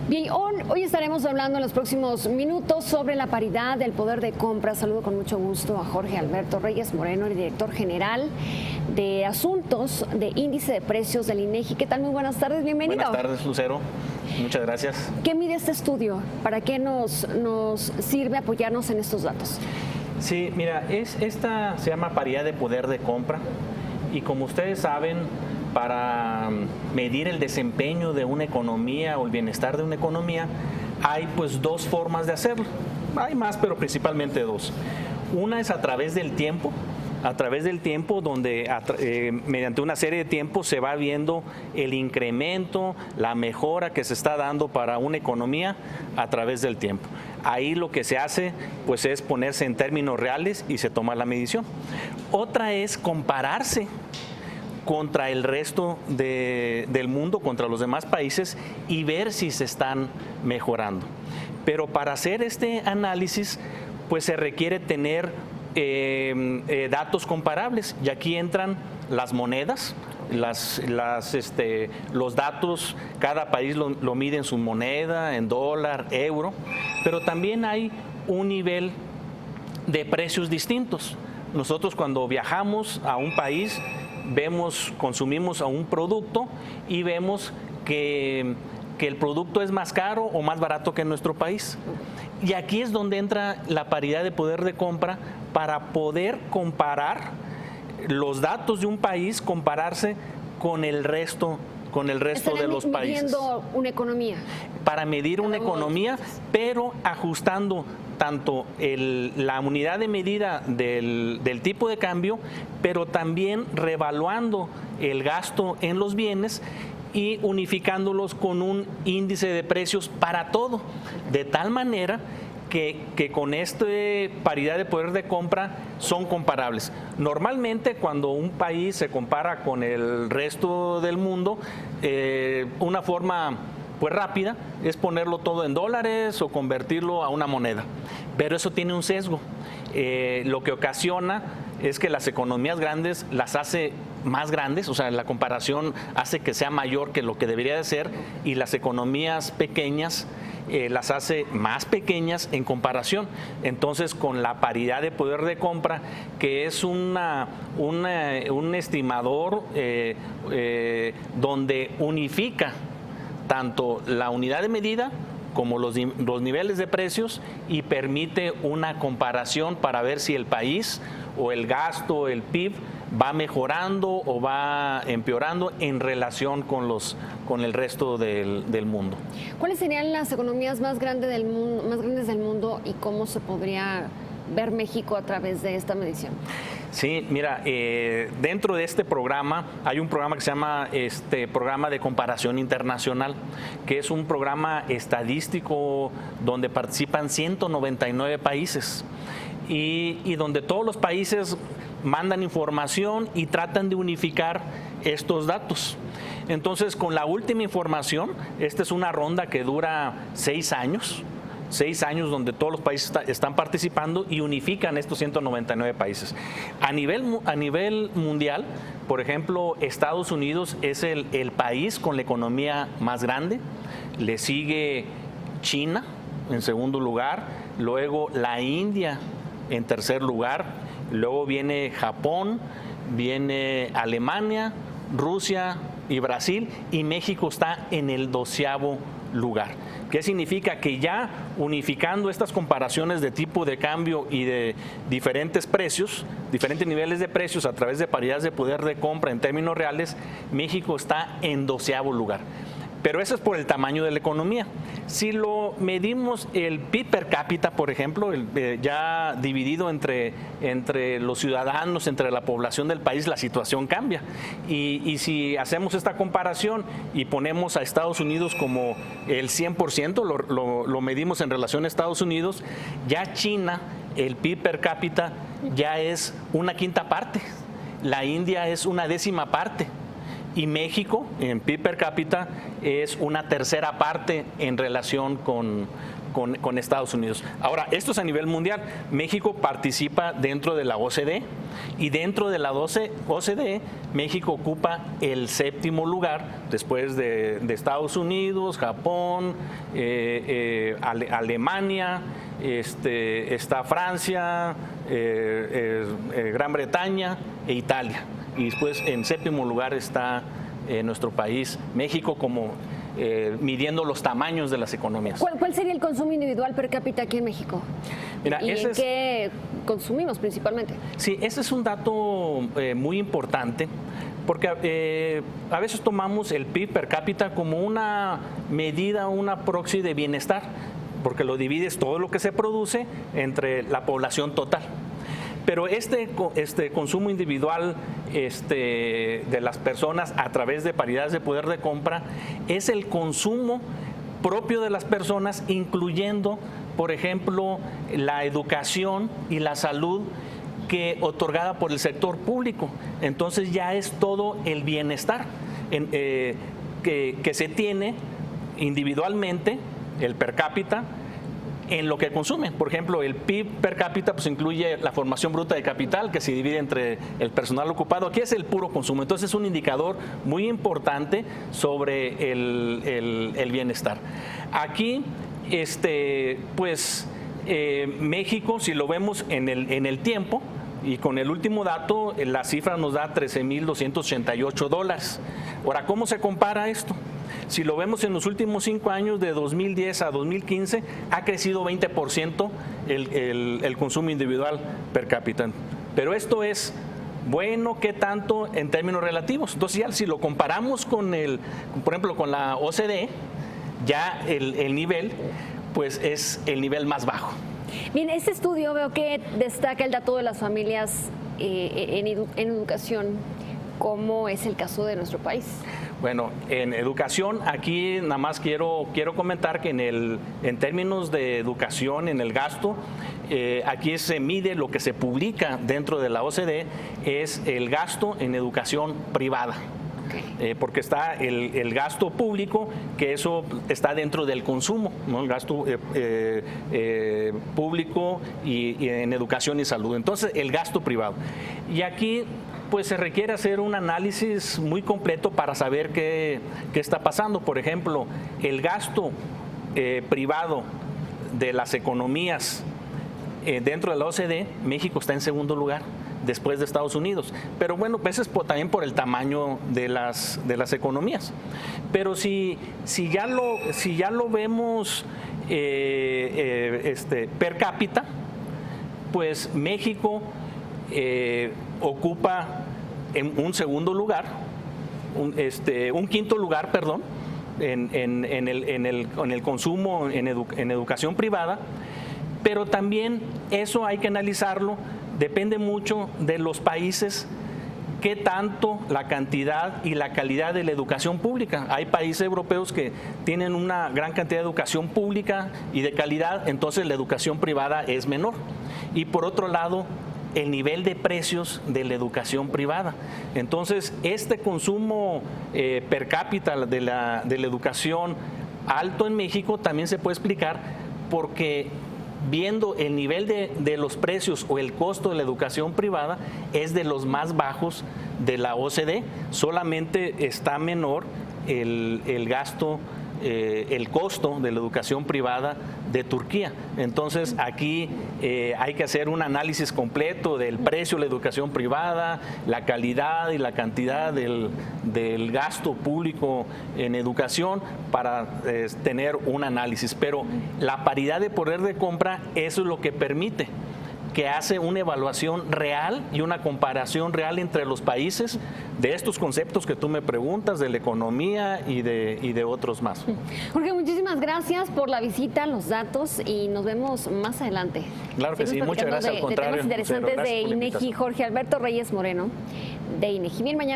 Bien, hoy estaremos hablando en los próximos minutos sobre la paridad del poder de compra. Saludo con mucho gusto a Jorge Alberto Reyes Moreno, el director general de Asuntos de Índice de Precios del INEGI. ¿Qué tal? Muy buenas tardes, bienvenido. Buenas tardes, Lucero. Muchas gracias. ¿Qué mide este estudio? ¿Para qué nos sirve apoyarnos en estos datos? Sí, mira, esta se llama paridad de poder de compra y como ustedes saben, para medir el desempeño de una economía o el bienestar de una economía, hay pues dos formas de hacerlo. Hay más, pero principalmente dos. Una es a través del tiempo, donde mediante una serie de tiempos se va viendo el incremento, la mejora que se está dando para una economía a través del tiempo. Ahí lo que se hace pues es ponerse en términos reales y se toma la medición. Otra es compararse contra el resto del mundo, contra los demás países y ver si se están mejorando. Pero para hacer este análisis pues se requiere tener datos comparables y aquí entran las monedas, los datos, cada país lo mide en su moneda, en dólar, euro, pero también hay un nivel de precios distintos. Nosotros cuando viajamos a un país consumimos a un producto y vemos que el producto es más caro o más barato que en nuestro país. Y aquí es donde entra la paridad de poder de compra para poder comparar los datos de un país, compararse con el resto de los países. Midiendo una economía. Para medir una economía, pero ajustando tanto la unidad de medida del tipo de cambio, pero también revaluando el gasto en los bienes y unificándolos con un índice de precios para todo, de tal manera que con esta paridad de poder de compra son comparables. Normalmente cuando un país se compara con el resto del mundo, una forma pues rápida es ponerlo todo en dólares o convertirlo a una moneda, pero eso tiene un sesgo. Lo que ocasiona es que las economías grandes las hace más grandes, o sea, la comparación hace que sea mayor que lo que debería de ser, y las economías pequeñas las hace más pequeñas en comparación. Entonces, con la paridad de poder de compra, que es un estimador donde unifica tanto la unidad de medida como los niveles de precios y permite una comparación para ver si el país o el gasto, el PIB, va mejorando o va empeorando en relación con el resto del mundo. ¿Cuáles serían las economías más grandes del mundo y cómo se podría ver México a través de esta medición? Sí, mira, dentro de este programa hay un programa que se llama Programa de Comparación Internacional, que es un programa estadístico donde participan 199 países y donde todos los países mandan información y tratan de unificar estos datos. Entonces, con la última información, esta es una ronda que dura 6 años. 6 años donde todos los países están participando y unifican estos 199 países. A nivel mundial, por ejemplo, Estados Unidos es el país con la economía más grande, le sigue China en segundo lugar, luego la India en tercer lugar, luego viene Japón, viene Alemania, Rusia y Brasil, y México está en el 12º lugar. ¿Qué significa? Que ya unificando estas comparaciones de tipo de cambio y de diferentes precios, diferentes niveles de precios a través de paridades de poder de compra en términos reales, México está en 12º lugar. Pero eso es por el tamaño de la economía. Si lo medimos el PIB per cápita, por ejemplo, ya dividido entre los ciudadanos, entre la población del país, la situación cambia. Y si hacemos esta comparación y ponemos a Estados Unidos como el 100%, lo medimos en relación a Estados Unidos, ya China, el PIB per cápita ya es 1/5 parte. La India es 1/10 parte. Y México, en PIB per cápita, es una tercera parte en relación con Estados Unidos. Ahora, esto es a nivel mundial. México participa dentro de la OCDE y dentro de la OCDE, México ocupa el 7º lugar después de Estados Unidos, Japón, Alemania, está Francia, Gran Bretaña e Italia. Y después en 7º lugar está nuestro país, México, como midiendo los tamaños de las economías. ¿Cuál sería el consumo individual per cápita aquí en México? Mira, ¿Y en qué consumimos principalmente? Sí, ese es un dato muy importante, porque a veces tomamos el PIB per cápita como una medida, una proxy de bienestar, porque lo divides todo lo que se produce entre la población total. Pero este consumo individual de las personas a través de paridades de poder de compra es el consumo propio de las personas, incluyendo, por ejemplo, la educación y la salud otorgada por el sector público. Entonces ya es todo el bienestar que se tiene individualmente, el per cápita, en lo que consumen. Por ejemplo, el PIB per cápita pues incluye la formación bruta de capital, que se divide entre el personal ocupado. Aquí es el puro consumo. Entonces es un indicador muy importante sobre el bienestar. Aquí, México, si lo vemos en el tiempo, y con el último dato, la cifra nos da $13,288. Ahora, ¿cómo se compara esto? Si lo vemos en los últimos 5 años, de 2010 a 2015, ha crecido 20% el consumo individual per cápita. Pero esto es bueno, ¿qué tanto en términos relativos? Entonces, ya si lo comparamos por ejemplo, con la OCDE, ya el nivel, pues es el nivel más bajo. Bien, este estudio veo que destaca el dato de las familias en educación. ¿Cómo es el caso de nuestro país? Bueno, en educación, aquí nada más quiero comentar que en términos de educación, en el gasto, aquí se mide lo que se publica dentro de la OCDE, es el gasto en educación privada. Porque está el gasto público, que eso está dentro del consumo, ¿no? El gasto público y en educación y salud. Entonces, el gasto privado. Y aquí pues se requiere hacer un análisis muy completo para saber qué está pasando. Por ejemplo, el gasto privado de las economías dentro de la OCDE, México está en 2º lugar, después de Estados Unidos. Pero bueno, pues es también por el tamaño de las economías. Pero si ya lo vemos per cápita, pues México ocupa en un 2º lugar, un 5º lugar, perdón, en el consumo en educación privada. Pero también eso hay que analizarlo, depende mucho de los países, qué tanto la cantidad y la calidad de la educación pública. Hay países europeos que tienen una gran cantidad de educación pública y de calidad, entonces la educación privada es menor. Y por otro lado, el nivel de precios de la educación privada. Entonces, este consumo per cápita de la educación alto en México también se puede explicar porque viendo el nivel de los precios o el costo de la educación privada es de los más bajos de la OCDE, solamente está menor el gasto, el costo de la educación privada de Turquía. Entonces aquí hay que hacer un análisis completo del precio de la educación privada, la calidad y la cantidad del gasto público en educación para tener un análisis. Pero la paridad de poder de compra, eso es lo que permite que hace una evaluación real y una comparación real entre los países de estos conceptos que tú me preguntas, de la economía y de otros más. Jorge, muchísimas gracias por la visita, los datos y nos vemos más adelante. Claro que sí, muchas gracias, al contrario. De temas interesantes de INEGI, Jorge Alberto Reyes Moreno, de INEGI. Bien, mañana.